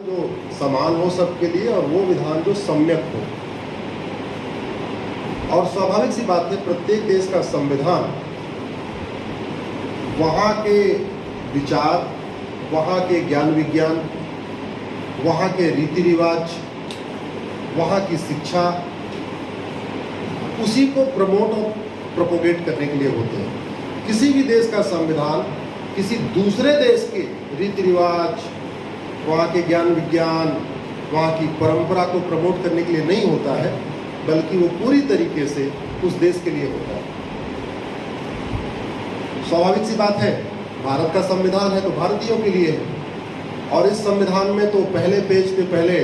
जो समान हो सबके लिए और वो विधान जो सम्यक हो। और स्वाभाविक सी बात है, प्रत्येक देश का संविधान वहाँ के विचार, वहाँ के ज्ञान विज्ञान, वहाँ के रीति रिवाज, वहाँ की शिक्षा, उसी को प्रमोट और प्रोपोगेट करने के लिए होते हैं। किसी भी देश का संविधान किसी दूसरे देश के रीति रिवाज, वहाँ के ज्ञान विज्ञान, वहाँ की परंपरा को प्रमोट करने के लिए नहीं होता है, बल्कि वो पूरी तरीके से उस देश के लिए होता है। स्वाभाविक सी बात है, भारत का संविधान है तो भारतीयों के लिए है। और इस संविधान में तो पहले पेज पे पहले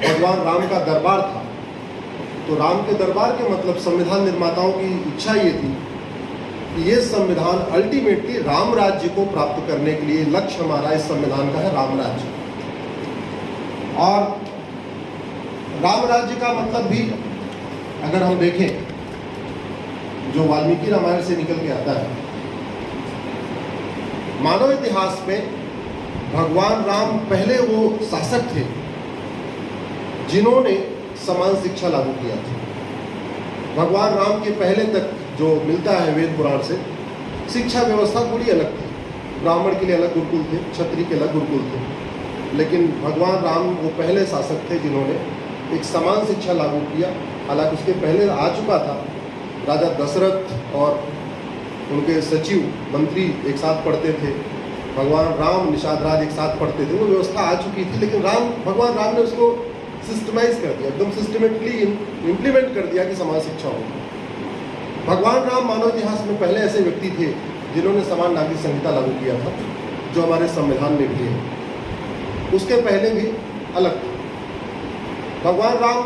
भगवान राम का दरबार था। तो राम के दरबार के मतलब संविधान निर्माताओं की इच्छा ये थी कि ये संविधान अल्टीमेटली राम राज्य को प्राप्त करने के लिए, लक्ष्य हमारा इस संविधान का है राम राज्य। और राम राज्य का मतलब भी अगर हम देखें, जो वाल्मीकि रामायण से निकल के आता है, मानव इतिहास में भगवान राम पहले वो शासक थे जिन्होंने समान शिक्षा लागू किया था। भगवान राम के पहले तक जो मिलता है वेद पुराण से, शिक्षा व्यवस्था थोड़ी अलग थी। ब्राह्मण के लिए अलग गुरुकुल थे, क्षत्रिय के अलग गुरुकुल थे। लेकिन भगवान राम वो पहले शासक थे जिन्होंने एक समान शिक्षा लागू किया। हालांकि उसके पहले आ चुका था, राजा दशरथ और उनके सचिव मंत्री एक साथ पढ़ते थे, भगवान राम निषाद राज एक साथ पढ़ते थे, वो व्यवस्था आ चुकी थी। लेकिन भगवान राम ने उसको सिस्टमाइज कर दिया, एकदम सिस्टमेटिकली इम्प्लीमेंट कर दिया कि समान शिक्षा हो। भगवान राम मानव इतिहास में पहले ऐसे व्यक्ति थे जिन्होंने समान नागरिक संहिता लागू किया था, जो हमारे संविधान में भी है। उसके पहले भी अलग था। भगवान राम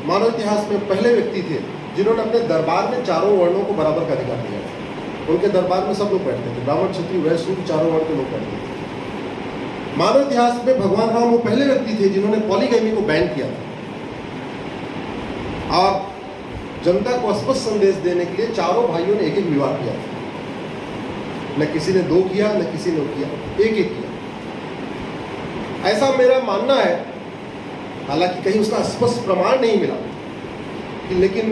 मानव इतिहास में पहले व्यक्ति थे जिन्होंने अपने दरबार में चारों वर्णों को बराबर का अधिकार दिया था। उनके दरबार में सब लोग बैठते थे, ब्राह्मण क्षत्रिय वैश्य शूद्र चारों वर्ण के लोग बैठते थे। मानव इतिहास में भगवान राम वो पहले व्यक्ति थे जिन्होंने पॉलीगैमी को बैन किया था और जनता को स्पष्ट संदेश देने के लिए चारों भाइयों ने एक एक विवाह किया था। न किसी ने दो किया, न किसी ने किया, एक एक किया। ऐसा मेरा मानना है, हालांकि कहीं उसका स्पष्ट प्रमाण नहीं मिला, लेकिन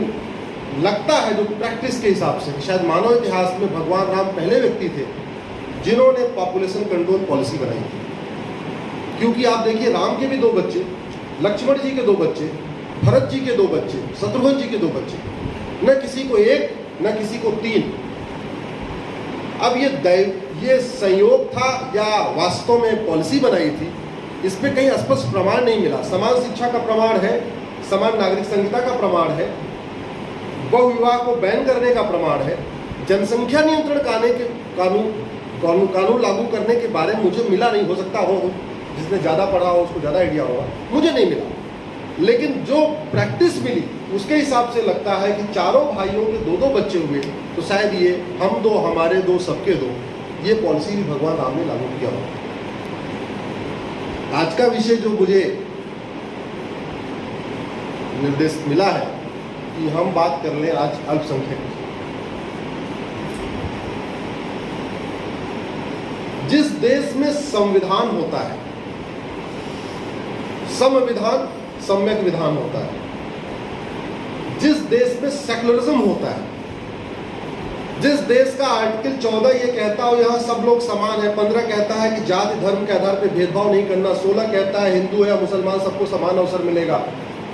लगता है जो प्रैक्टिस के हिसाब से शायद मानव इतिहास में भगवान राम पहले व्यक्ति थे जिन्होंने पॉपुलेशन कंट्रोल पॉलिसी बनाई थी। क्योंकि आप देखिए, राम के भी दो बच्चे, लक्ष्मण जी के दो बच्चे, भरत जी के दो बच्चे, शत्रुघ्न जी के दो बच्चे, न किसी को एक न किसी को तीन। अब ये संयोग था या वास्तव में पॉलिसी बनाई थी, इस पे कहीं स्पष्ट प्रमाण नहीं मिला। समान शिक्षा का प्रमाण है, समान नागरिक संहिता का प्रमाण है, बहुविवाह को बैन करने का प्रमाण है, जनसंख्या नियंत्रण कानून लागू करने के बारे में मुझे मिला नहीं। हो सकता हो जिसने ज़्यादा पढ़ा हो उसको ज़्यादा आइडिया होगा, मुझे नहीं मिला। लेकिन जो प्रैक्टिस मिली उसके हिसाब से लगता है कि चारों भाइयों के दो दो बच्चे हुए, तो शायद ये हम दो हमारे दो सबके दो, ये पॉलिसी भी भगवान राम ने लागू किया हो। आज का विषय जो मुझे निर्देश मिला है कि हम बात कर लें आज अल्पसंख्यक। जिस देश में संविधान होता है, समविधान सम्यक विधान होता है, जिस देश में सेकुलरिज्म होता है, जिस देश का आर्टिकल 14 ये कहता हो यहाँ सब लोग समान है, 15 कहता है कि जाति धर्म के आधार पर भेदभाव नहीं करना, 16 कहता है हिंदू या मुसलमान सबको समान अवसर मिलेगा,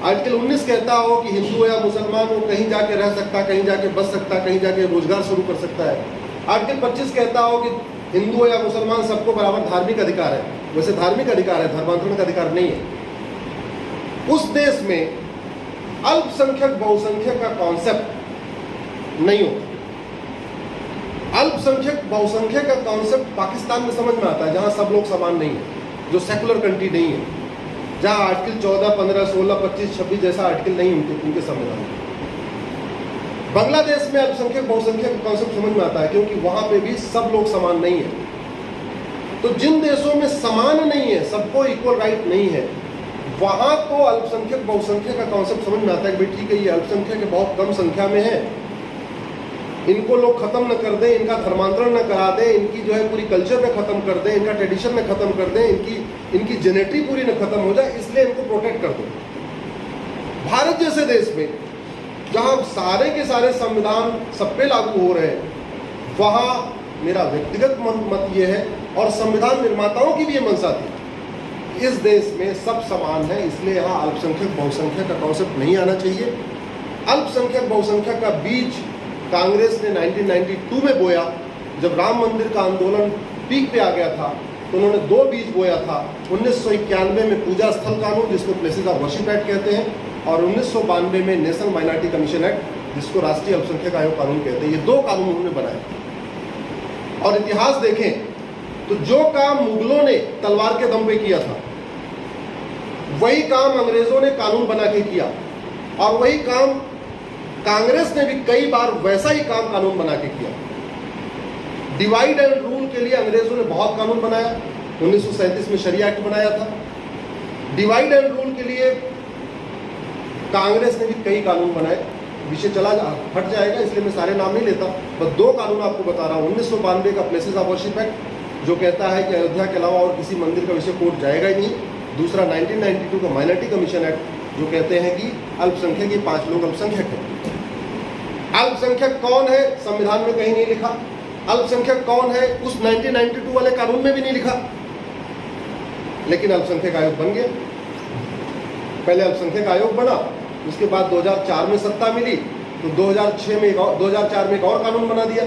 आर्टिकल 19 कहता हो कि हिंदू या मुसलमान वो कहीं जाके रह सकता, कहीं जाके बच सकता, कहीं जाके रोजगार शुरू कर सकता है, आर्टिकल 25 कहता हो कि हिंदू या मुसलमान सबको बराबर धार्मिक अधिकार है। वैसे धार्मिक अधिकार है, धर्मांतरण का अधिकार नहीं है। उस देश में अल्पसंख्यक बहुसंख्यक का कॉन्सेप्ट नहीं होता। अल्पसंख्यक बहुसंख्यक का कॉन्सेप्ट पाकिस्तान में समझ में आता है, जहां सब लोग समान नहीं है, जो सेकुलर कंट्री नहीं है, जहां आर्टिकल 14, 15, 16, 25, 26 जैसा आर्टिकल नहीं उनके संविधान में। बांग्लादेश में अल्पसंख्यक बहुसंख्यक का कॉन्सेप्ट समझ में आता है, क्योंकि वहां पे भी सब लोग समान नहीं है। तो जिन देशों में समान नहीं है, सबको इक्वल राइट नहीं है, वहां तो अल्पसंख्यक बहुसंख्यक का कॉन्सेप्ट समझ में आता है कि भाई ठीक है, ये अल्पसंख्यक बहुत कम संख्या में है, इनको लोग खत्म न कर दें, इनका धर्मांतरण न करा दें, इनकी जो है पूरी कल्चर में खत्म कर दें, इनका ट्रेडिशन में खत्म कर दें, इनकी जेनेट्री पूरी न खत्म हो जाए, इसलिए इनको प्रोटेक्ट कर दो। भारत जैसे देश में जहां सारे के सारे संविधान सब पे लागू हो रहे हैं, वहां मेरा व्यक्तिगत मत ये है और संविधान निर्माताओं की भी ये मंशा थी, इस देश में सब समान है, इसलिए यहाँ अल्पसंख्यक बहुसंख्यक का कॉन्सेप्ट नहीं आना चाहिए। अल्पसंख्यक बहुसंख्यक का बीज कांग्रेस ने 1992 में बोया, जब राम मंदिर का आंदोलन पीक पे आ गया था, तो उन्होंने 2 बीज बोया था। 1991 में पूजा स्थल कानून, जिसको प्लेसेस ऑफ वर्शिप एक्ट कहते हैं, और 1992 में नेशनल माइनॉरिटी कमीशन एक्ट, जिसको राष्ट्रीय अल्पसंख्यक आयोग कानून कहते हैं। ये 2 कानून उन्होंने बनाए। और इतिहास देखें तो जो काम मुगलों ने तलवार के दम पे किया था, वही काम अंग्रेजों ने कानून बना के किया, और वही काम कांग्रेस ने भी कई बार वैसा ही काम कानून बना के किया। डिवाइड एंड रूल के लिए अंग्रेजों ने बहुत कानून बनाया, 1937 में शरिया एक्ट बनाया था। डिवाइड एंड रूल के लिए कांग्रेस ने भी कई कानून बनाए। विषय हट जाएगा, इसलिए मैं सारे नाम नहीं लेता, बस 2 कानून आपको बता रहा हूँ। 1992 का प्लेसेस ऑफ वर्शिप एक्ट, जो कहता है कि अयोध्या के अलावा और किसी मंदिर का विषय कोर्ट जाएगा ही नहीं। दूसरा 1992 का माइनॉरिटी कमीशन एक्ट, जो कहते हैं कि अल्पसंख्यक ये 5 लोग अल्पसंख्यक हैं। अल्पसंख्यक कौन है संविधान में कहीं नहीं लिखा। अल्पसंख्यक कौन है उस 1992 वाले कानून में भी नहीं लिखा, लेकिन अल्पसंख्यक आयोग बन गया। पहले अल्पसंख्यक आयोग बना, उसके बाद 2004 में सत्ता मिली, तो 2004 में एक और कानून बना दिया,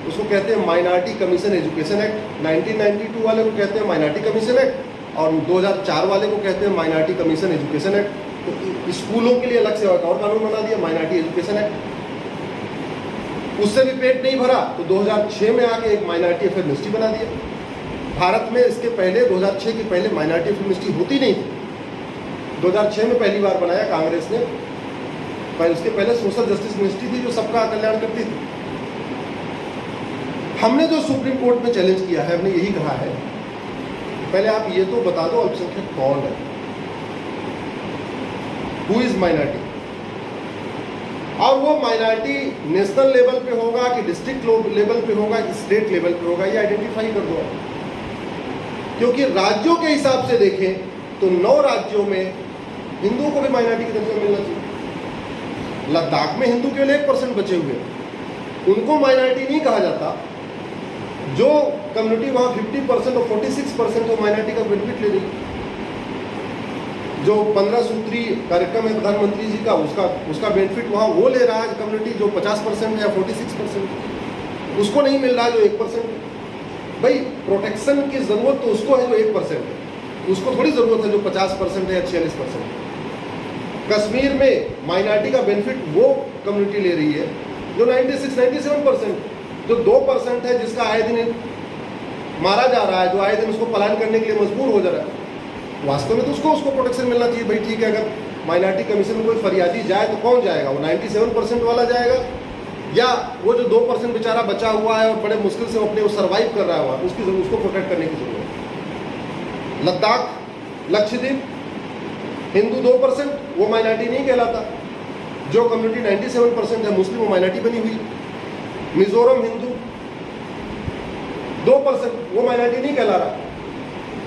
उसको कहते हैं माइनॉरिटी कमीशन एजुकेशन एक्ट। 1992 वाले को कहते हैं माइनॉरिटी कमीशन एक्ट, और 2004 वाले को कहते हैं माइनॉरिटी कमीशन एजुकेशन एक्ट। तो स्कूलों के लिए अलग से एक और कानून बना दिया, माइनॉरिटी एजुकेशन एक्ट। उससे भी पेट नहीं भरा तो 2006 में आके एक माइनॉरिटी अफेयर मिनिस्ट्री बना दिया। भारत में इसके पहले 2006 के पहले माइनॉरिटी अफेयर मिनिस्ट्री होती नहीं थी, 2006 में पहली बार बनाया कांग्रेस ने। पर उसके पहले सोशल जस्टिस मिनिस्ट्री थी, जो सबका कल्याण करती थी। हमने जो सुप्रीम कोर्ट में चैलेंज किया है, हमने यही कहा है, पहले आप ये तो बता दो अल्पसंख्यक कौन है, हु इज माइनॉरिटी, और वो माइनॉरिटी नेशनल लेवल पे होगा कि डिस्ट्रिक्ट लेवल पे होगा कि स्टेट लेवल पे होगा, ये आइडेंटिफाई कर दो। क्योंकि राज्यों के हिसाब से देखें तो 9 राज्यों में हिंदुओं को भी माइनॉरिटी का दर्जा मिलना चाहिए। लद्दाख में हिंदू केवल 1% बचे हुए, उनको माइनॉरिटी नहीं कहा जाता। जो कम्युनिटी वहाँ 50% और 46% वो माइनॉरिटी का बेनिफिट ले रही है। जो 15 सूत्री कार्यक्रम है प्रधानमंत्री जी का, उसका बेनिफिट वहाँ वो ले रहा है कम्युनिटी जो 50% या 46%, उसको नहीं मिल रहा है जो 1%। भाई प्रोटेक्शन की जरूरत तो उसको है जो 1% है, उसको थोड़ी जरूरत है जो 50% है या 46%। कश्मीर में माइनॉरिटी का बेनिफिट वो कम्युनिटी ले रही है जो 96-97%, जो 2% है जिसका आए दिन मारा जा रहा है, जो आए दिन उसको पलायन करने के लिए मजबूर हो जा रहा है। वास्तव में तो उसको प्रोटेक्शन मिलना चाहिए। भाई ठीक है, अगर माइनॉरिटी कमीशन में कोई फरियादी जाए तो कौन जाएगा? वो 97% वाला जाएगा, या वो जो 2% बेचारा बचा हुआ है और बड़े मुश्किल से अपने वो सर्वाइव कर रहा है वहाँ, उसको प्रोटेक्ट करने की जरूरत है। लद्दाख, लक्षद्वीप हिंदू 2%, वो माइनॉरिटी नहीं कहलाता। जो कम्युनिटी 97% है मुस्लिम, वो माइनॉरिटी बनी हुई। मिजोरम हिंदू 2%, वो माइनॉरिटी नहीं कहला रहा।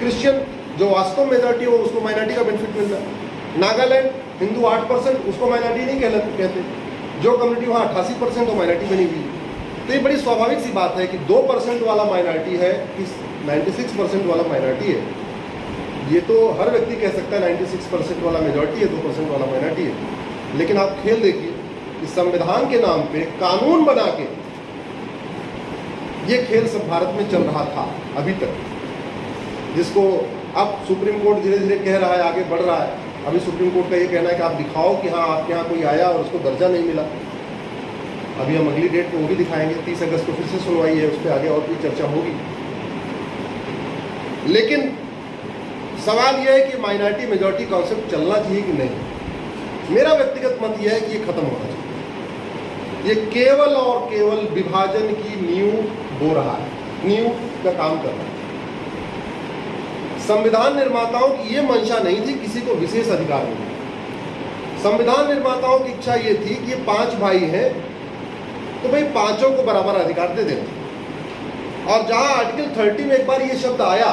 क्रिश्चियन जो वास्तव मेजॉरिटी हो उसको माइनॉरिटी का बेनिफिट मिल रहा है। नागालैंड हिंदू 8%, उसको माइनॉरिटी नहीं कहते। जो कम्युनिटी वहाँ 88% वो माइनॉरिटी बनी हुई है। तो ये बड़ी स्वाभाविक सी बात है कि 2% वाला माइनॉरिटी है कि 96% वाला माइनॉरिटी है। ये तो हर व्यक्ति कह सकता है 96% वाला मेजॉरिटी है, 2% वाला माइनॉरिटी है। लेकिन आप खेल देखिए, इस संविधान के नाम पे कानून बना के ये खेल सब भारत में चल रहा था अभी तक, जिसको अब सुप्रीम कोर्ट धीरे धीरे कह रहा है, आगे बढ़ रहा है। अभी सुप्रीम कोर्ट का ये कहना है कि आप दिखाओ कि हाँ आपके यहाँ कोई आया और उसको दर्जा नहीं मिला। अभी हम अगली डेट में वो भी दिखाएंगे, 30 अगस्त को फिर से सुनवाई है, उस पर आगे और भी चर्चा होगी। लेकिन सवाल यह है कि माइनॉरिटी मेजॉरिटी कॉन्सेप्ट चलना चाहिए कि नहीं। मेरा व्यक्तिगत मत यह है कि ये खत्म होना चाहिए। ये केवल और केवल विभाजन की नींव बो रहा है, नींव का काम कर रहा है। संविधान निर्माताओं की ये मंशा नहीं थी किसी को विशेष अधिकार मिले। संविधान निर्माताओं की इच्छा ये थी कि ये 5 भाई हैं, तो भाई पांचों को बराबर अधिकार दे देना। और जहां आर्टिकल 30 में एक बार ये शब्द आया,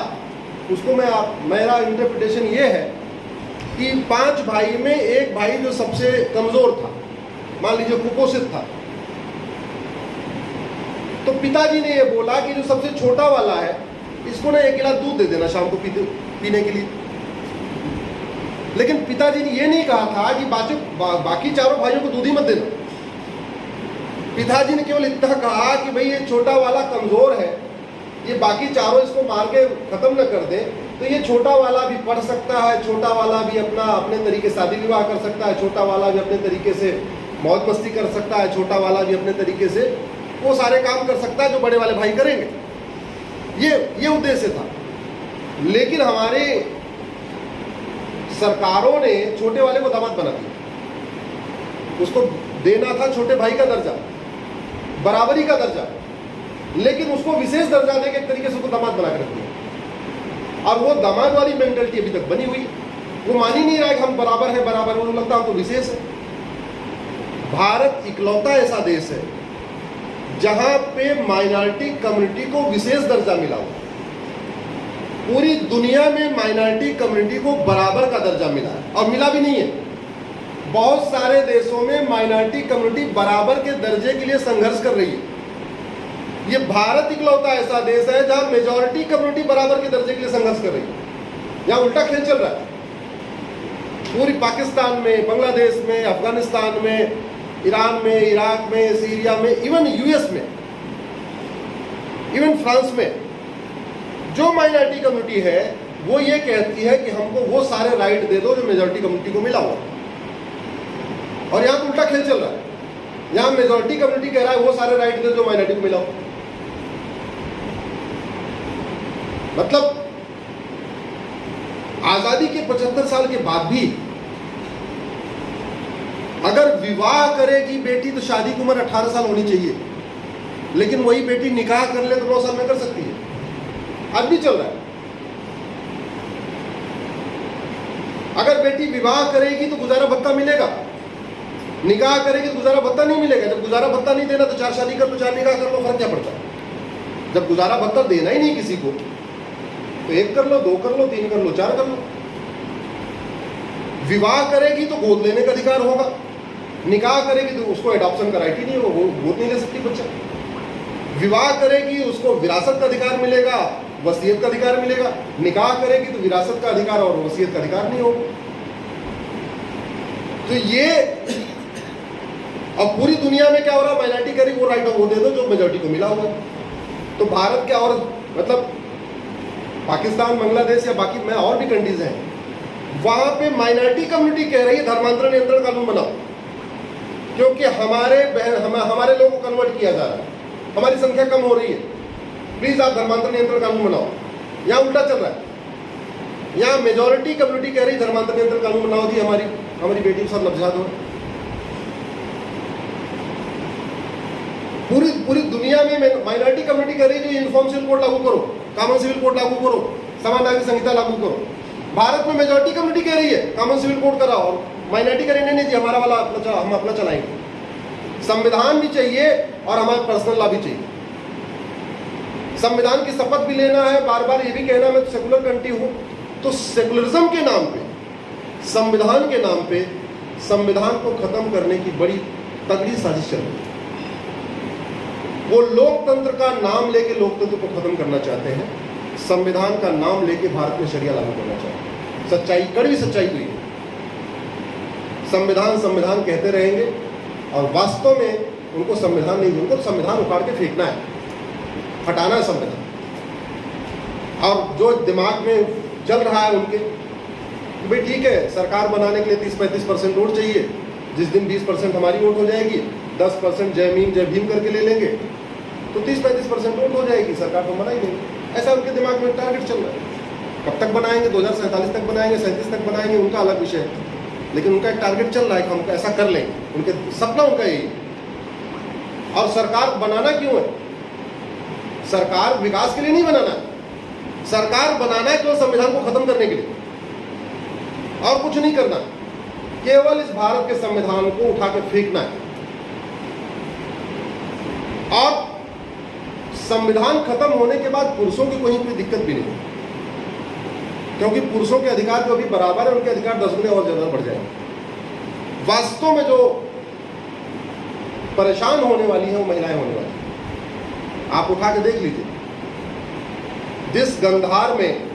उसको मेरा इंटरप्रिटेशन ये है कि 5 भाई में एक भाई जो सबसे कमजोर था, मान लीजिए कुपोषित था, तो पिताजी ने ये बोला कि जो सबसे छोटा वाला है इसको ना 1 गिलास दूध दे देना शाम को पीने के लिए। लेकिन पिताजी ने ये नहीं कहा था कि बाकी चारों भाइयों को दूध ही मत देना। पिताजी ने केवल इतना कहा कि भाई ये छोटा वाला कमजोर है, ये बाकी चारों इसको मार के खत्म न कर दे, तो ये छोटा वाला भी पढ़ सकता है, छोटा वाला भी अपने तरीके से शादी विवाह कर सकता है, छोटा वाला भी अपने तरीके से मौज मस्ती कर सकता है, छोटा वाला भी अपने तरीके से वो सारे काम कर सकता है जो बड़े वाले भाई करेंगे। ये उद्देश्य था। लेकिन हमारे सरकारों ने छोटे वाले को दामाद बना दिया, उसको देना था छोटे भाई का दर्जा, बराबरी का दर्जा, लेकिन उसको विशेष दर्जा देके एक तरीके से उसको दामाद बना कर रख दिया। और वो दामाद वाली मेंटलिटी अभी तक बनी हुई, वो मान ही नहीं रहा है कि हम बराबर हैं, बराबर वो लगता है हमको विशेष है। भारत इकलौता ऐसा देश है जहां पे माइनॉरिटी कम्युनिटी को विशेष दर्जा मिला हुआ। पूरी दुनिया में माइनॉरिटी कम्युनिटी को बराबर का दर्जा मिला है, और मिला भी नहीं है। बहुत सारे देशों में माइनॉरिटी कम्युनिटी बराबर के दर्जे के लिए संघर्ष कर रही है। ये भारत इकलौता ऐसा देश है जहां मेजॉरिटी कम्युनिटी बराबर के दर्जे के लिए संघर्ष कर रही है। यहां उल्टा खेल चल रहा है। पूरी पाकिस्तान में, बांग्लादेश में, अफगानिस्तान में, ईरान में, इराक में, सीरिया में, इवन यूएस में, इवन फ्रांस में जो माइनॉरिटी कम्युनिटी है वो ये कहती है कि हमको वो सारे राइट दे दो जो मेजॉरिटी कम्युनिटी को मिला हुआ। और यहां तो उल्टा खेल चल रहा है। यहां मेजॉरिटी कम्युनिटी कह रहा है वो सारे राइट दे दो जो माइनॉरिटी को मिला हुआ। मतलब आजादी के 75 साल के बाद भी अगर विवाह करेगी बेटी तो शादी की उम्र 18 साल होनी चाहिए, लेकिन वही बेटी निकाह कर ले तो 9 साल में कर सकती है। आज भी चल रहा है। अगर बेटी विवाह करेगी तो गुजारा भत्ता मिलेगा, निकाह करेगी तो गुजारा भत्ता नहीं मिलेगा। जब गुजारा भत्ता नहीं देना तो 4 शादी कर लो, 4 निकाह कर लो, फर्क क्या पड़ता है। जब गुजारा भत्ता देना ही नहीं किसी को तो 1 कर लो, 2 कर लो, 3 कर लो, 4 कर लो। विवाह करेगी तो गोद लेने का अधिकार होगा, निकाह करेगी तो उसको एडॉप्शन का राइट ही नहीं होगा, वो गोद नहीं ले सकती बच्चा। विवाह करेगी उसको विरासत का अधिकार मिलेगा, वसीयत का अधिकार मिलेगा। निकाह करेगी तो विरासत का अधिकार और वसीयत का अधिकार नहीं होगा। तो ये अब पूरी दुनिया में क्या हो रहा है, माइनॉरिटी करेगी वो राइट वो दे दो जो मेजॉरिटी को मिला हुआ। तो भारत क्या, और मतलब पाकिस्तान, बांग्लादेश या बाकी में और भी कंट्रीज हैं, वहां पे माइनॉरिटी कम्युनिटी कह रही है धर्मांतरण नियंत्रण कानून बनाओ, क्योंकि हमारे लोगों को कन्वर्ट किया जा रहा है, हमारी संख्या कम हो रही है, प्लीज आप धर्मांतरण नियंत्रण कानून बनाओ। यहाँ उल्टा चल रहा है। यहाँ मेजॉरिटी कम्युनिटी कह रही धर्मांतरण नियंत्रण कानून बनाओ जी, हमारी बेटी के साथ लफ्जात हो। पूरी दुनिया में माइनॉरिटी कम्युनिटी कह रही है यूनिफॉर्म सिविल कोड लागू करो, कॉमन सिविल कोड लागू करो, समान नागरिक संहिता लागू करो। भारत में मेजॉरिटी कम्युनिटी कह रही है कॉमन सिविल कोड कराओ, और माइनॉरिटी कह रही है नहीं जी हमारा वाला हम अपना चलाएंगे। संविधान भी चाहिए और हमारा पर्सनल लॉ भी चाहिए। संविधान की शपथ भी लेना है, बार बार ये भी कहना मैं सेकुलर कंट्री हूं। तो सेकुलरिज्म के नाम पे, संविधान के नाम पे, संविधान को खत्म करने की बड़ी तगड़ी साजिश चल रही है। वो लोकतंत्र का नाम लेके लोकतंत्र को खत्म करना चाहते हैं, संविधान का नाम लेके भारत में शरिया लागू करना चाहते हैं। सच्चाई, कड़वी सच्चाई हुई है। संविधान संविधान कहते रहेंगे और वास्तव में उनको संविधान नहीं, उनको संविधान उखाड़ के फेंकना है, हटाना है संविधान। और जो दिमाग में चल रहा है उनके, भाई ठीक है सरकार बनाने के लिए 30-35% वोट चाहिए, जिस दिन 20% हमारी वोट हो जाएगी, 10% जय भीम करके ले लेंगे तो 30-35% वोट हो जाएगी, सरकार तो बना ही देंगे। ऐसा उनके दिमाग में टारगेट चल रहा है। कब तक बनाएंगे, 2047 तक बनाएंगे, 37 तक बनाएंगे, उनका अलग विषय है, लेकिन उनका एक टारगेट चल रहा है कि हम ऐसा कर लेंगे। उनके सपना उनका यही है। और सरकार बनाना क्यों है? सरकार विकास के लिए नहीं बनाना है, सरकार बनाना है केवल संविधान को खत्म करने के लिए, और कुछ नहीं करना। केवल इस भारत के संविधान को उठा के फेंकना है। संविधान खत्म होने के बाद पुरुषों की कोई दिक्कत भी नहीं, क्योंकि पुरुषों के अधिकार जो अभी बराबर है उनके अधिकार 10 गुने और ज्यादा बढ़ जाएंगे। वास्तव में जो परेशान होने वाली है वो महिलाएं होने वाली हैं। आप उठा के देख लीजिए, जिस गंधार में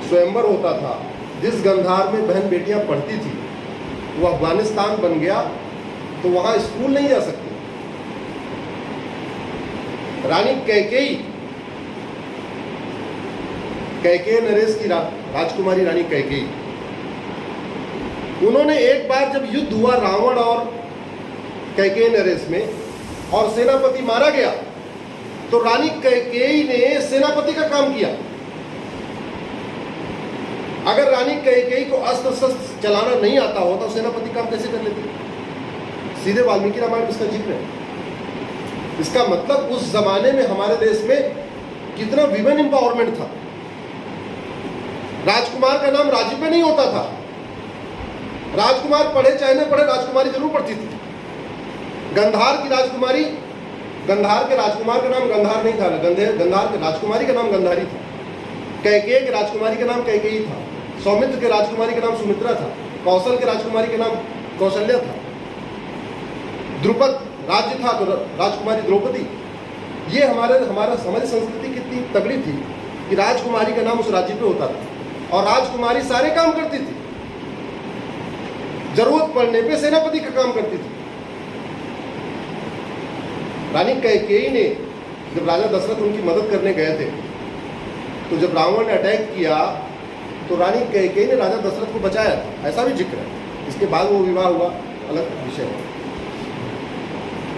स्वयंवर होता था, जिस गंधार में बहन बेटियां पढ़ती थी, वो अफगानिस्तान बन गया तो वहां स्कूल नहीं जा सकती। रानी कैकेयी नरेश की राजकुमारी रानी कैकेयी, उन्होंने एक बार जब युद्ध हुआ रावण और कैकेयी नरेश में और सेनापति मारा गया, तो रानी कैकेयी ने सेनापति का काम किया। अगर रानी कैकेयी को अस्त्र शस्त्र चलाना नहीं आता होता तो सेनापति काम कैसे कर लेती? सीधे वाल्मीकि रामायण में इसका जिक्र है। इसका मतलब उस जमाने में हमारे देश में कितना विमेन एम्पावरमेंट था। राजकुमार का नाम राज्य पे नहीं होता था, राजकुमार पढ़े चाहे न पढ़े राजकुमारी जरूर पढ़ती थी। गंधार की राजकुमारी, गंधार के राजकुमार का नाम गंधार नहीं था, गंधार के राजकुमारी का नाम गंधारी था। कैकेयी के राजकुमारी का नाम कैकेयी था। सौमित्र के राजकुमारी का नाम सुमित्रा था। कौशल के राजकुमारी का नाम कौशल्या था। द्रुपद राज्य था तो राजकुमारी द्रौपदी। ये हमारी संस्कृति कितनी तगड़ी थी कि राजकुमारी का नाम उस राज्य पे होता था और राजकुमारी सारे काम करती थी, जरूरत पड़ने पे सेनापति का काम करती थी। रानी कैकेयी ने जब राजा दशरथ उनकी मदद करने गए थे, तो जब रावण ने अटैक किया तो रानी कैकेयी ने राजा दशरथ को बचाया था, ऐसा भी जिक्र है। इसके बाद वो विवाह हुआ, अलग विषय है।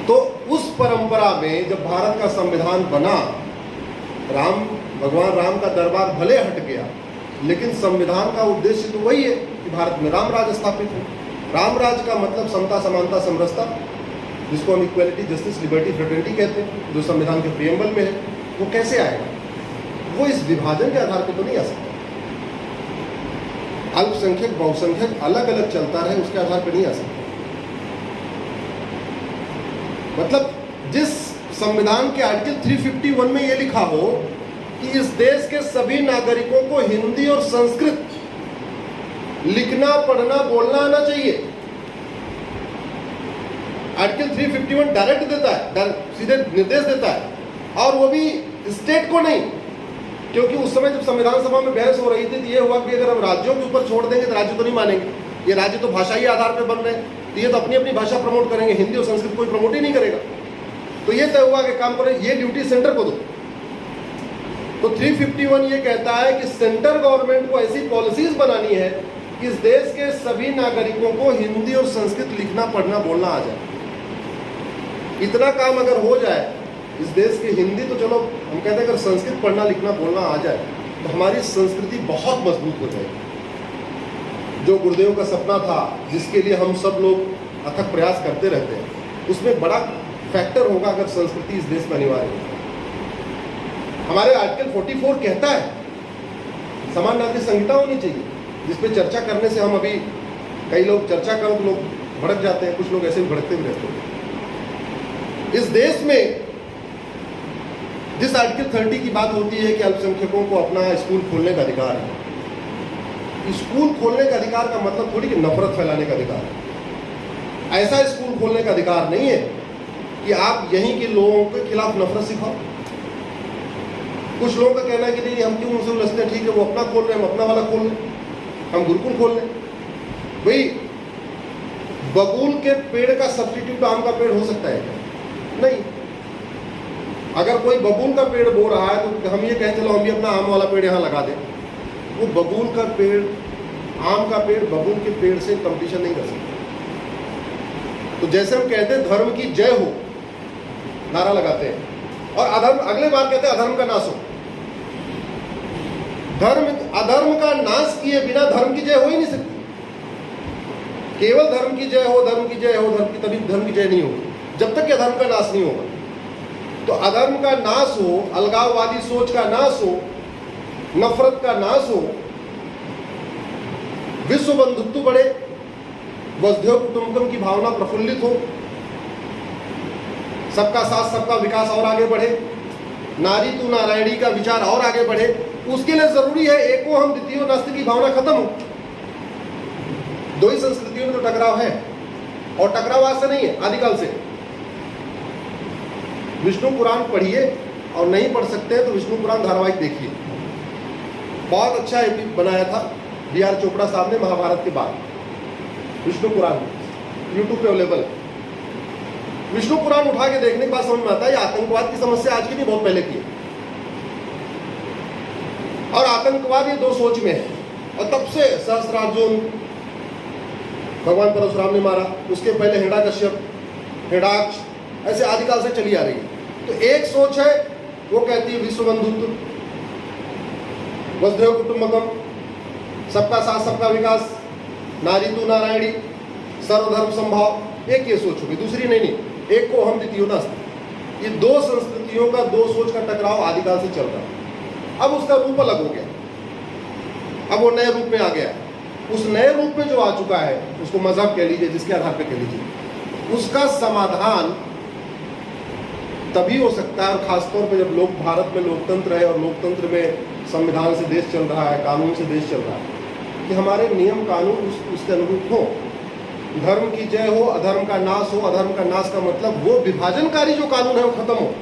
तो उस परंपरा में जब भारत का संविधान बना, भगवान राम का दरबार भले हट गया, लेकिन संविधान का उद्देश्य तो वही है कि भारत में राम राज स्थापित हो। राम राज का मतलब समता, समानता, समरसता, जिसको हम इक्वलिटी, जस्टिस, लिबर्टी, फ्रेटर्निटी कहते हैं, जो संविधान के प्रियम्बल में है, वो कैसे आएगा? वो इस विभाजन के आधार पर तो नहीं आ सकता। अल्पसंख्यक बहुसंख्यक अलग अलग चलता रहे, उसके आधार पर नहीं आ सकता। मतलब जिस संविधान के आर्टिकल 351 में यह लिखा हो कि इस देश के सभी नागरिकों को हिंदी और संस्कृत लिखना, पढ़ना, बोलना आना चाहिए। आर्टिकल 351 डायरेक्ट देता है, सीधे निर्देश देता है, और वो भी स्टेट को नहीं, क्योंकि उस समय जब संविधान सभा में बहस हो रही थी तो ये हुआ कि अगर हम राज्यों के ऊपर छोड़ देंगे तो राज्य तो नहीं मानेंगे, ये राज्य तो भाषाई आधार पर बन रहे हैं, तो ये तो अपनी अपनी भाषा प्रमोट करेंगे, हिंदी और संस्कृत कोई प्रमोट ही नहीं करेगा। तो ये तय हुआ कि काम करें, ये ड्यूटी सेंटर को दो। तो 351 ये कहता है कि सेंट्रल गवर्नमेंट को ऐसी पॉलिसीज बनानी है कि इस देश के सभी नागरिकों को हिंदी और संस्कृत लिखना, पढ़ना, बोलना आ जाए। इतना काम अगर हो जाए इस देश की, हिंदी तो चलो हम कहते हैं, अगर संस्कृत पढ़ना, लिखना, बोलना आ जाए तो हमारी संस्कृति बहुत मजबूत हो जाएगी। जो गुरुदेव का सपना था, जिसके लिए हम सब लोग अथक प्रयास करते रहते हैं, उसमें बड़ा फैक्टर होगा अगर संस्कृति इस देश में अनिवार्य है। हमारे आर्टिकल 44 कहता है समान नागरिक संहिता होनी चाहिए, जिसपे चर्चा करने से हम अभी कई लोग चर्चा करो तो लोग भड़क जाते हैं, कुछ लोग ऐसे भी भड़कते भी रहते हैं। इस देश में जिस आर्टिकल 30 की बात होती है कि अल्पसंख्यकों को अपना स्कूल खोलने का अधिकार है, स्कूल खोलने का अधिकार का मतलब थोड़ी कि नफरत फैलाने का अधिकार है। ऐसा स्कूल खोलने का अधिकार नहीं है कि आप यहीं के लोगों के खिलाफ नफरत सिखाओ। कुछ लोगों का कहना है कि नहीं, हम क्यों उनसे उलझते हैं, ठीक है वो अपना खोल रहे हैं, हम अपना वाला खोल लें, हम गुरुकुल खोल लें। भाई बबूल के पेड़ का सब्स्टिट्यूट आम का पेड़ हो सकता है क्या? नहीं। अगर कोई बबूल का पेड़ बो रहा है तो हम ये कहें चलो हम भी अपना आम वाला पेड़ यहाँ लगा दें। वो बबूल का पेड़, आम का पेड़ बबूल के पेड़ से कंपटीशन नहीं कर सकता। तो जैसे हम कहते हैं धर्म की जय हो, नारा लगाते हैं, और अधर्म अगले बार कहते हैं अधर्म का नाश हो। अधर्म का नाश किए बिना धर्म की जय हो ही नहीं सकती। केवल धर्म की जय हो, धर्म की जय हो, तभी धर्म की जय नहीं होगी, जब तक कि अधर्म का नाश नहीं होगा। तो अधर्म का नाश हो, अलगाववादी सोच का नाश हो, नफरत का नाश हो, विश्व बंधुत्व बढ़े, वसुधैव कुटुंबकम की भावना प्रफुल्लित हो, सबका साथ सबका विकास और आगे बढ़े, नारी तू नारायणी का विचार और आगे बढ़े, उसके लिए जरूरी है एको हम द्वितीयो नास्ति की भावना खत्म हो। दो ही संस्कृतियों में तो टकराव है, और टकराव आज से नहीं है, आदिकाल से। विष्णु पुराण पढ़िए, और नहीं पढ़ सकते तो विष्णु पुराण धारावाहिक देखिए, बहुत अच्छा बनाया था B.R. चोपड़ा साहब ने महाभारत के बाद। विष्णु पुराण यूट्यूब पे अवेलेबल है। विष्णु पुराण उठा के देखने के बाद समझ में आता है ये आतंकवाद की समस्या आज की नहीं, बहुत पहले की है। और आतंकवाद ये दो सोच में है, और तब से सहस्त्रार्जुन भगवान परशुराम ने मारा, उसके पहले हिरण्यकश्यप, हिरण्याक्ष, ऐसे आदिकाल से चली आ रही है। तो एक सोच है वो कहती है विश्व बंधुत्व, वसुधैव कुटुंबकम, सबका साथ सबका विकास, नारी तू नारायणी, सर्वधर्म संभाव। एक ये सोच होगी, दूसरी नहीं, एक को हम द्वितीयो नास्ति। ये दो संस्कृतियों का, दो सोच का टकराव आदिकाल से चल रहा है। अब उसका रूप अलग हो गया, अब वो नए रूप में आ गया। उस नए रूप में जो आ चुका है, उसको मजहब कह लीजिए, जिसके आधार पर कह लीजिए, उसका समाधान तभी हो सकता है, और खासतौर पर जब लोग भारत में लोकतंत्र है और लोकतंत्र में संविधान से देश चल रहा है, कानून से देश चल रहा है, कि हमारे नियम कानून उसके अनुरूप हो। धर्म की जय हो, अधर्म का नाश हो। अधर्म का नाश का मतलब वो विभाजनकारी जो कानून है वो खत्म हो,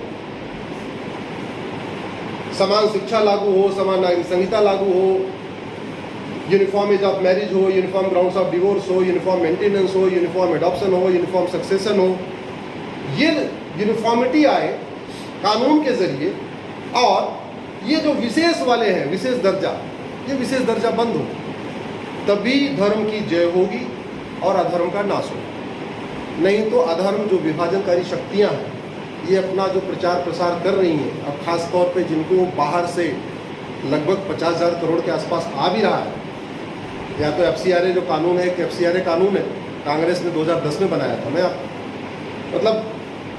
समान शिक्षा लागू हो, समान नागरिक संहिता लागू हो, यूनिफॉर्म एज ऑफ मैरिज हो, यूनिफॉर्म ग्राउंड्स ऑफ डिवोर्स हो, यूनिफॉर्म मेंटेनेंस हो, यूनिफॉर्म एडॉप्शन हो, यूनिफॉर्म सक्सेशन हो। ये यूनिफॉर्मिटी आए कानून के जरिए, और ये जो विशेष वाले हैं, विशेष दर्जा, ये विशेष दर्जा बंद हो, तभी धर्म की जय होगी और अधर्म का नाश होगा। नहीं तो अधर्म जो विभाजनकारी शक्तियां हैं, ये अपना जो प्रचार प्रसार कर रही हैं, अब खास तौर पे जिनको बाहर से लगभग 50,000 करोड़ के आसपास आ भी रहा है, या तो FCRA जो कानून है, कि FCRA कानून है, कांग्रेस ने 2010 में बनाया था।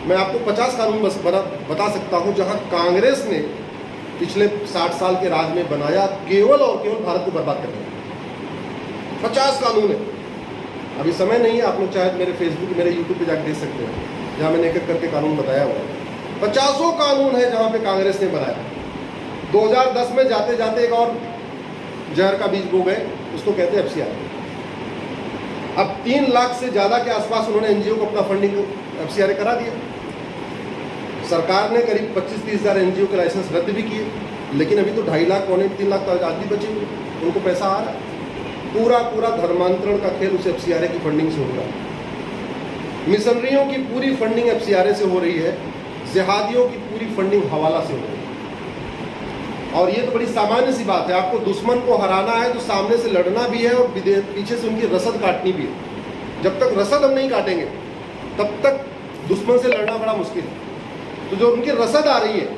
मैं आपको 50 कानून बस बता सकता हूँ जहाँ कांग्रेस ने पिछले 60 साल के राज में बनाया, केवल और केवल भारत को बर्बाद करने। 50 कानून है। अभी समय नहीं है, आप लोग चाहे मेरे फेसबुक, मेरे यूट्यूब पे जाकर देख सकते हैं, जहाँ मैंने एक एक करके कानून बताया हुआ है। 50 कानून है जहाँ पे कांग्रेस ने बनाया। 2010 में जाते जाते एक और जहर का बीज बो गए, उसको कहते हैं FCRA। अब 3 लाख से ज़्यादा के आसपास उन्होंने NGO को अपना फंडिंग FCRA करा दिया। सरकार ने करीब 25-30 हज़ार NGO के लाइसेंस रद्द भी किए, लेकिन अभी तो 2.5 लाख, 2.25-3 लाख आदमी बचे हुए, उनको पैसा आ रहा है। पूरा धर्मांतरण का खेल उस FCRA की फंडिंग से हो रहा है। मिशनरियों की पूरी फंडिंग FCRA से हो रही है, जिहादियों की पूरी फंडिंग हवाला से हो रही है। और ये तो बड़ी सामान्य सी बात है, आपको दुश्मन को हराना है तो सामने से लड़ना भी है और पीछे से उनकी रसद काटनी भी है। जब तक रसद हम नहीं काटेंगे तब तक दुश्मन से लड़ना बड़ा मुश्किल है। तो जो उनकी रसद आ रही है,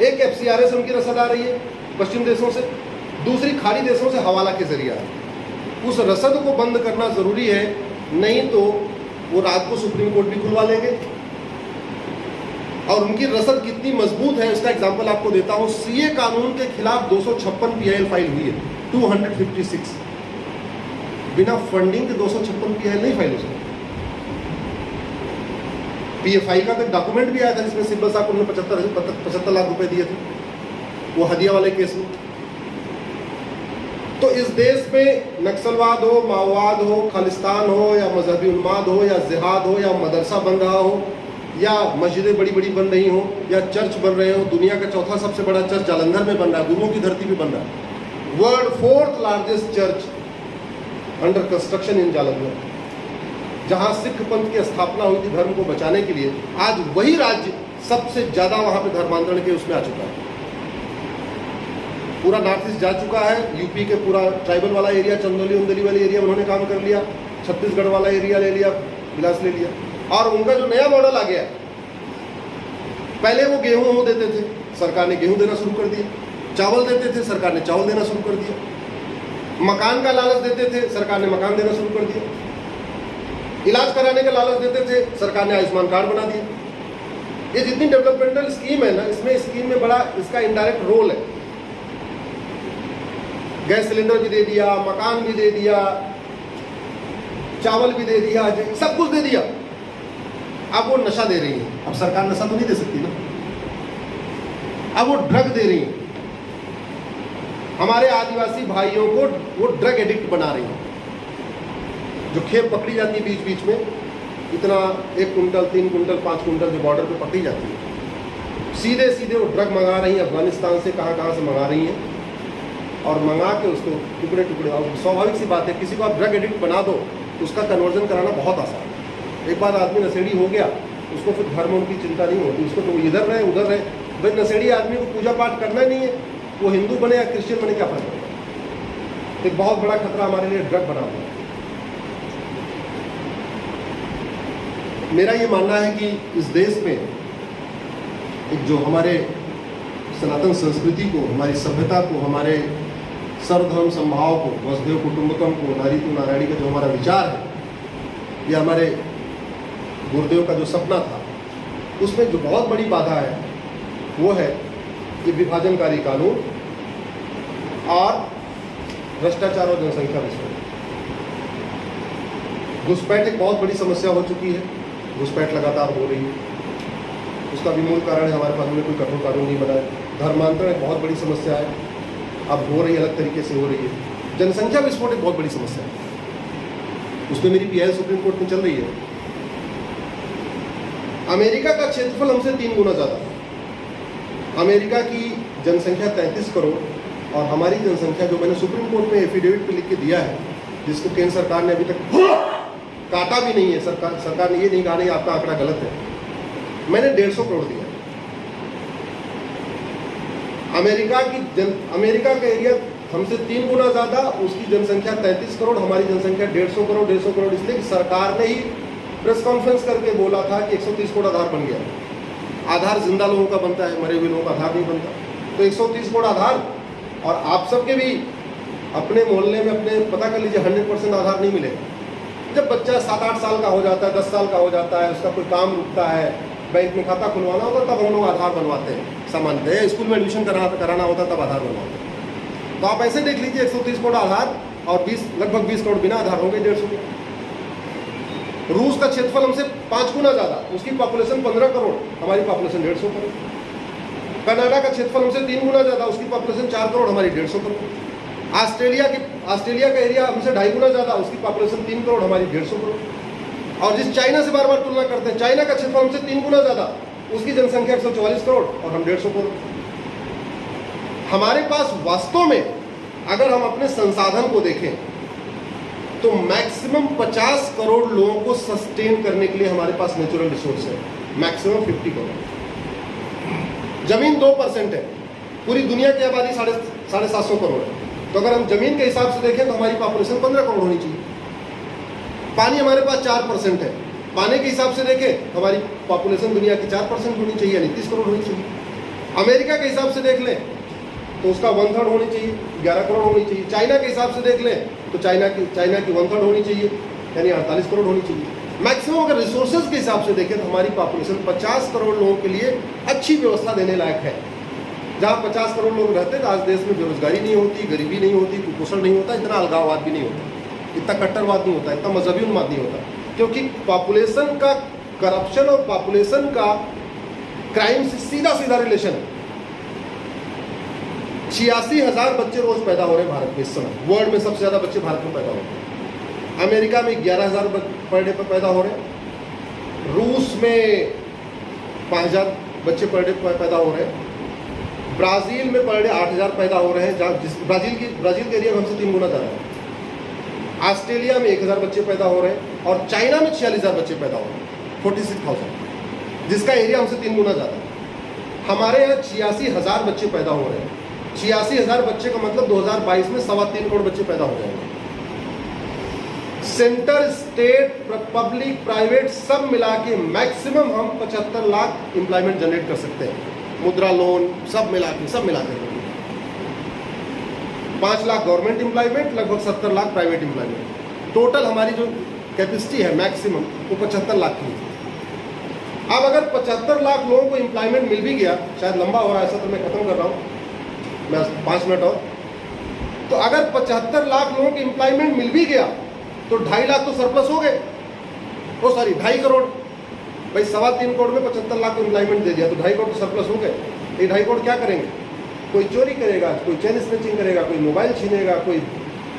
एक FCRA से उनकी रसद आ रही है पश्चिम देशों से, दूसरी खाड़ी देशों से हवाला के जरिए आ रही है। उस रसद को बंद करना जरूरी है, नहीं तो वो रात को सुप्रीम कोर्ट भी खुलवा लेंगे। और उनकी रसद कितनी मजबूत है इसका एग्जांपल आपको देता हूं। CA कानून के खिलाफ 256 PIL फाइल हुई है, 256। बिना फंडिंग के 256 PIL नहीं फाइल हो सकती। PFI का तो डॉक्यूमेंट भी आया था जिसमें सिब्बल साहब को उन्होंने 75 लाख रुपए दिए थे, वो हदिया वाले केस में। तो इस देश में नक्सलवाद हो, माओवाद हो, खालिस्तान हो, या मजहबी उन्माद हो, या जिहाद हो, या मदरसा बन रहा हो, या मस्जिदें बड़ी बड़ी बन रही हो, या चर्च बन रहे हो। दुनिया का चौथा सबसे बड़ा चर्च जालंधर में बन रहा है, गुरुओं की धरती पे बन रहा है। World 4th largest church under construction इन जालंधर, जहां सिख पंथ की स्थापना हुई थी धर्म को बचाने के लिए। आज वही राज्य सबसे ज्यादा वहां पे धर्मांतरण के उसमें आ चुका है। पूरा नॉर्थ ईस्ट जा चुका है, यूपी के पूरा ट्राइबल वाला एरिया, चंदौली उंदली वाली एरिया उन्होंने काम कर लिया, छत्तीसगढ़ वाला एरिया ले लिया, बिलास ले लिया। और उनका जो नया मॉडल आ गया, पहले वो गेहूं देते थे, सरकार ने गेहूं देना शुरू कर दिया। चावल देते थे, सरकार ने चावल देना शुरू कर दिया। मकान का लालच देते थे, सरकार ने मकान देना शुरू कर दिया। इलाज कराने का लालच देते थे, सरकार ने आयुष्मान कार्ड बना दिया। ये जितनी डेवलपमेंटल स्कीम है ना, इसमें स्कीम में बड़ा इसका इनडायरेक्ट रोल है। गैस सिलेंडर भी दे दिया, मकान भी दे दिया, चावल भी दे दिया, सब कुछ दे दिया। अब वो नशा दे रही है। अब सरकार नशा तो नहीं दे सकती ना, अब वो ड्रग दे रही है। हमारे आदिवासी भाइयों को वो ड्रग एडिक्ट बना रही है। जो खेप पकड़ी जाती है बीच बीच में, इतना 1 कुंटल 3 कुंटल 5 कुंटल जो बॉर्डर पे पकड़ी जाती है, सीधे सीधे वो ड्रग मंगा रही हैं अफगानिस्तान से, कहाँ कहाँ से मंगा रही हैं, और मंगा के उसको टुकड़े टुकड़े। और स्वाभाविक सी बात है, किसी को आप ड्रग एडिक्ट बना दो तो उसका कन्वर्जन कराना बहुत आसान है। एक बार आदमी नशेड़ी हो गया, उसको फिर धर्म की चिंता नहीं होती, उसको तो इधर रहे उधर रहे। भाई नशेड़ी आदमी को पूजा पाठ करना ही नहीं है, वो हिंदू बने या क्रिश्चियन बने, क्या फर्क पड़ेगा। एक बहुत बड़ा खतरा हमारे लिए ड्रग बना हुआ है। मेरा ये मानना है कि इस देश में एक जो हमारे सनातन संस्कृति को, हमारी सभ्यता को, हमारे सर्वधर्म समभाव को, वसुधैव कुटुंबकम को, नारी तू नारायणी का जो हमारा विचार है, ये हमारे गुरुदेव का जो सपना था, उसमें जो बहुत बड़ी बाधा है वो है ये विभाजनकारी कानून और भ्रष्टाचार और जनसंख्या विस्फोट। घुसपैठ एक बहुत बड़ी समस्या हो चुकी है, घुसपैठ लगातार हो रही है। उसका भी मूल कारण है हमारे पास में कोई कठोर कानून नहीं बना है। धर्मांतरण एक बहुत बड़ी समस्या है, अब हो रही है, अलग तरीके से हो रही है। जनसंख्या विस्फोट एक बहुत बड़ी समस्या है, उसमें मेरी पीआई सुप्रीम कोर्ट में चल रही है। अमेरिका का क्षेत्रफल हमसे 3 गुना ज़्यादा। अमेरिका की जनसंख्या 33 करोड़ और हमारी जनसंख्या, जो मैंने सुप्रीम कोर्ट में एफिडेविट पे लिख के दिया है, जिसको केंद्र सरकार ने अभी तक काटा भी नहीं है, सरकार ने ये नहीं कहा नहीं आपका आंकड़ा गलत है, मैंने 150 करोड़ दिया। अमेरिका का एरिया हमसे 3 गुना ज़्यादा, उसकी जनसंख्या 33 करोड़, हमारी जनसंख्या 150 करोड़। 150 करोड़ इसलिए कि सरकार ने ही प्रेस कॉन्फ्रेंस करके बोला था कि 130 करोड़ आधार बन गया। आधार जिंदा लोगों का बनता है, मरे हुए लोगों का आधार नहीं बनता। तो 130 करोड़ आधार, और आप सबके भी अपने मोहल्ले में अपने पता कर लीजिए 100% आधार नहीं मिलेगा। जब बच्चा 7-8 साल का हो जाता है, 10 साल का हो जाता है, उसका कोई काम रुकता है, बैंक में खाता खुलवाना होता, तब हम लोग आधार बनवाते हैं। सामान्यतः स्कूल में एडमिशन कराना होता तब आधार बनवाते हैं। तो आप ऐसे देख लीजिए 130 करोड़ आधार और लगभग 20 करोड़ बिना आधार होंगे 150। रूस का क्षेत्रफल हमसे 5 गुना ज़्यादा, उसकी पॉपुलेशन 15 करोड़, हमारी पॉपुलेशन 150 करोड़। कनाडा का क्षेत्रफल हमसे 3 गुना ज़्यादा, उसकी पॉपुलेशन 4 करोड़, हमारी 150 करोड़। ऑस्ट्रेलिया का एरिया हमसे 2.5 गुना ज़्यादा, उसकी पॉपुलेशन 3 करोड़, हमारी 150 करोड़। और जिस चाइना से बार बार तुलना करते हैं, चाइना का क्षेत्रफल हमसे 3 गुना ज़्यादा, उसकी जनसंख्या 144 करोड़ और हम 150 करोड़। हमारे पास वास्तव में अगर हम अपने संसाधन को देखें तो मैक्सिमम 50 करोड़ लोगों को सस्टेन करने के लिए हमारे पास नेचुरल रिसोर्स है, मैक्सिमम 50 करोड़। जमीन 2% है, पूरी दुनिया की आबादी 750 करोड़ है। तो अगर हम जमीन के हिसाब से देखें तो हमारी पॉपुलेशन 15 करोड़ होनी चाहिए। पानी हमारे पास 4% है, पानी के हिसाब से देखें हमारी पॉपुलेशन दुनिया की 4% होनी चाहिए, यानी 30 करोड़ होनी चाहिए। अमेरिका के हिसाब से देख लें तो उसका 1/3 होनी चाहिए, 11 करोड़ होनी चाहिए। चाइना के हिसाब से देख लें तो चाइना की 1/3 होनी चाहिए, यानी 48 करोड़ होनी चाहिए। मैक्सिमम अगर रिसोर्सेज के हिसाब से देखें तो हमारी पॉपुलेशन 50 करोड़ लोगों के लिए अच्छी व्यवस्था देने लायक है। जहाँ 50 करोड़ लोग रहते हैं तो आज देश में बेरोजगारी नहीं होती, गरीबी नहीं होती, कुपोषण नहीं होता, इतना अलगाववाद भी नहीं होता, इतना कट्टरवाद नहीं होता, इतना मजहबी उन्माद नहीं होता, क्योंकि पॉपुलेशन का करप्शन और पॉपुलेशन का क्राइम से सीधा सीधा रिलेशन है। 86,000 बच्चे रोज पैदा हो रहे हैं भारत में इस समय, वर्ल्ड में सबसे ज़्यादा बच्चे भारत में पैदा हो रहे हैं। अमेरिका में 11,000 पर डे पर पैदा हो रहे हैं, रूस में 5,000 बच्चे पर डे पैदा हो रहे हैं, ब्राज़ील में पर डे 8,000 पैदा हो रहे हैं, जहाँ ब्राज़ील के एरिया में हमसे 3 गुना ज़्यादा है। ऑस्ट्रेलिया में 1,000 बच्चे पैदा हो रहे हैं और चाइना में 46,000 बच्चे पैदा हो रहे हैं, 46,000, जिसका एरिया हमसे 3 गुना ज़्यादा है। हमारे यहाँ 86,000 बच्चे पैदा हो रहे हैं। 86,000 बच्चे का मतलब 2022 में 3.25 करोड़ बच्चे पैदा हो जाएंगे। सेंटर, स्टेट, पब्लिक, प्राइवेट सब मिला के मैक्सिमम हम 75 लाख एम्प्लॉयमेंट जनरेट कर सकते हैं। मुद्रा लोन सब मिला के 5 लाख गवर्नमेंट एम्प्लॉयमेंट, लगभग 70 लाख प्राइवेट एम्प्लॉयमेंट। टोटल हमारी जो कैपेसिटी है मैक्सिमम वो 75 लाख की है। अब अगर 75 लाख लोगों को एम्प्लॉयमेंट मिल भी गया, शायद लंबा हो रहा है ऐसा, तो मैं खत्म कर रहा हूँ, मैं 5 मिनट और। तो अगर 75 लाख लोगों को एम्प्लॉयमेंट मिल भी गया तो 2.5 लाख तो सरप्लस हो गए, 2.5 करोड़। भाई 3.25 करोड़ में 75 लाख को एम्प्लॉयमेंट दे दिया तो 2.5 करोड़ तो सरप्लस हो गए। ये 2.5 करोड़ क्या करेंगे? कोई चोरी करेगा, कोई चेन स्नैचिंग करेगा, कोई मोबाइल छीनेगा, कोई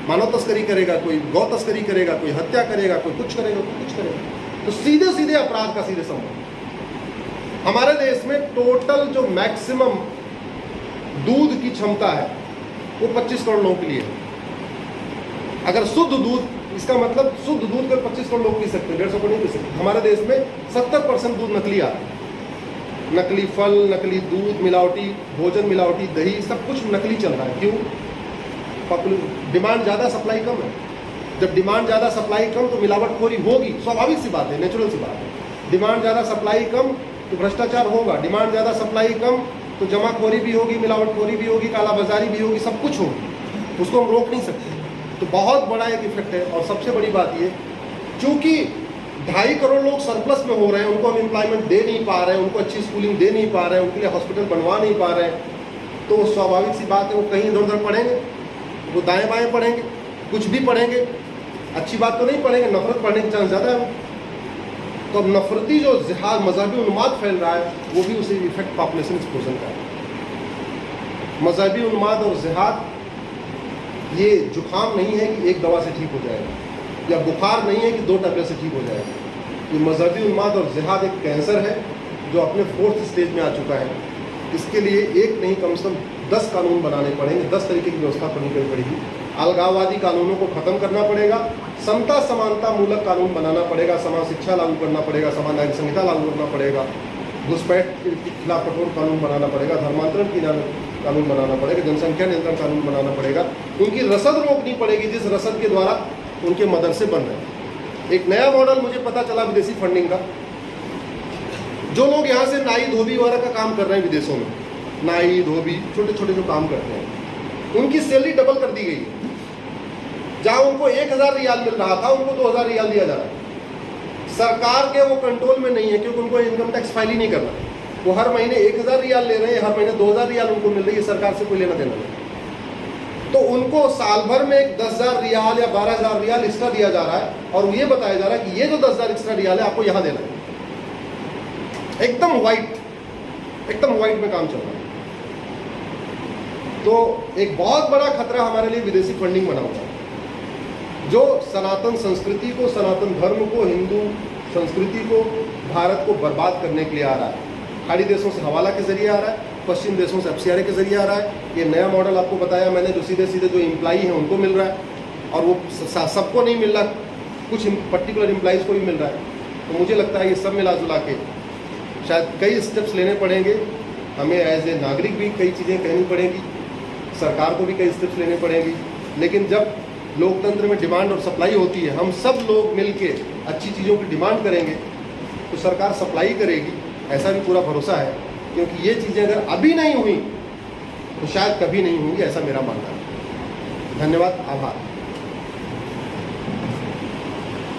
मानव तस्करी करेगा, कोई गौ तस्करी करेगा, कोई हत्या करेगा, कोई कुछ करेगा, कोई कुछ करेगा। तो सीधे सीधे अपराध का सीधे संबंध। हमारे देश में टोटल जो मैक्सिमम दूध की क्षमता है वो 25 करोड़ लोगों के लिए है। अगर शुद्ध दूध, इसका मतलब शुद्ध दूध को 25 करोड़ लोग पी सकते हैं, 150 करोड़ नहीं पी सकते। हमारे देश में 70% दूध नकली आता है। नकली फल, नकली दूध, मिलावटी भोजन, मिलावटी दही, सब कुछ नकली चल रहा है। क्यों? डिमांड ज़्यादा, सप्लाई कम है। जब डिमांड ज़्यादा, सप्लाई कम, तो मिलावटखोरी होगी, स्वाभाविक सी बात है, नेचुरल सी बात है। डिमांड ज़्यादा, सप्लाई कम तो भ्रष्टाचार होगा। डिमांड ज़्यादा, सप्लाई कम तो जमाखोरी भी होगी, मिलावटखोरी भी होगी, कालाबाजारी भी होगी, सब कुछ होगी। उसको हम रोक नहीं सकते। तो बहुत बड़ा एक इफेक्ट है। और सबसे बड़ी बात ये, चूँकि 2.5 करोड़ लोग सरप्लस में हो रहे हैं, उनको हम एम्प्लॉयमेंट दे नहीं पा रहे हैं, उनको अच्छी स्कूलिंग दे नहीं पा रहे हैं, उनके लिए हॉस्पिटल बनवा नहीं पा रहे हैं, तो स्वाभाविक सी बात है वो कहीं इधर उधर पढ़ेंगे, वो दाएं बाएं पढ़ेंगे, कुछ भी पढ़ेंगे, अच्छी बात तो नहीं पढ़ेंगे, नफरत पढ़ने के चांस ज़्यादा है। तो अब नफरती जो जिहाद, मजहबी उन्माद फैल रहा है, वो भी उसी इफेक्ट पॉपुलेशन एक्सप्लोजन का है। मजहबी उन्माद और जिहाद ये जुकाम नहीं है कि एक दवा से ठीक हो जाएगा, या बुखार नहीं है कि 2 टैबलेट से ठीक हो जाएगा। ये मजहबी उन्माद और जिहाद एक कैंसर है जो अपने 4th स्टेज में आ चुका है। इसके लिए एक नहीं, कम से कम 10 कानून बनाने पड़ेंगे, 10 तरीके की व्यवस्था करनी पड़ेगी। अलगाववादी कानूनों को खत्म करना पड़ेगा, समता समानता मूलक कानून बनाना पड़ेगा, समान शिक्षा लागू करना पड़ेगा, समान नागरिक संहिता लागू करना पड़ेगा, घुसपैठ के खिलाफ कठोर कानून बनाना पड़ेगा, धर्मांतरण की कानून बनाना पड़ेगा, जनसंख्या नियंत्रण कानून बनाना पड़ेगा। उनकी रसद रोकनी पड़ेगी जिस रसद के द्वारा उनके मदरसे बन रहे हैं। एक नया मॉडल मुझे पता चला विदेशी फंडिंग का। जो लोग यहाँ से नाई धोबी वगैरह का काम कर रहे हैं विदेशों में, नाई धोबी छोटे छोटे जो काम करते हैं, उनकी सैलरी डबल कर दी गई है। जहाँ उनको 1000 रियाल मिल रहा था, उनको 2000 रियाल दिया जा रहा है। सरकार के वो कंट्रोल में नहीं है, क्योंकि उनको इनकम टैक्स फाइल ही नहीं करना। वो हर महीने 1000 रियाल ले रहे हैं, हर महीने 2000 रियाल उनको मिल रही है, सरकार से कोई लेना देना नहीं। तो उनको साल भर में एक 10,000 रियाल या 12,000 रियाल एक्स्ट्रा दिया जा रहा है, और ये बताया जा रहा है कि ये जो 10,000 एक्स्ट्रा रियाल है आपको यहाँ देना है। एकदम वाइट में काम चल रहा है। तो एक बहुत बड़ा खतरा हमारे लिए विदेशी फंडिंग बना हुआ है, जो सनातन संस्कृति को, सनातन धर्म को, हिंदू संस्कृति को, भारत को बर्बाद करने के लिए आ रहा है। खाड़ी देशों से हवाला के जरिए आ रहा है, पश्चिम देशों से FCRA के जरिए आ रहा है। ये नया मॉडल आपको बताया मैंने, जो सीधे सीधे जो एम्प्लॉई हैं उनको मिल रहा है, और वो सबको नहीं मिल रहा, कुछ पर्टिकुलर एम्प्लॉइज़ को भी मिल रहा है। तो मुझे लगता है ये सब मिला जुला के शायद कई स्टेप्स लेने पड़ेंगे हमें, एज ए नागरिक भी कई चीज़ें कहनी पड़ेंगी, सरकार को भी कई स्टेप्स लेने पड़ेंगी। लेकिन जब लोकतंत्र में डिमांड और सप्लाई होती है, हम सब लोग मिलके अच्छी चीज़ों की डिमांड करेंगे तो सरकार सप्लाई करेगी, ऐसा भी पूरा भरोसा है। क्योंकि ये चीज़ें अगर अभी नहीं हुई तो शायद कभी नहीं होंगी, ऐसा मेरा मानना है। धन्यवाद, आभार।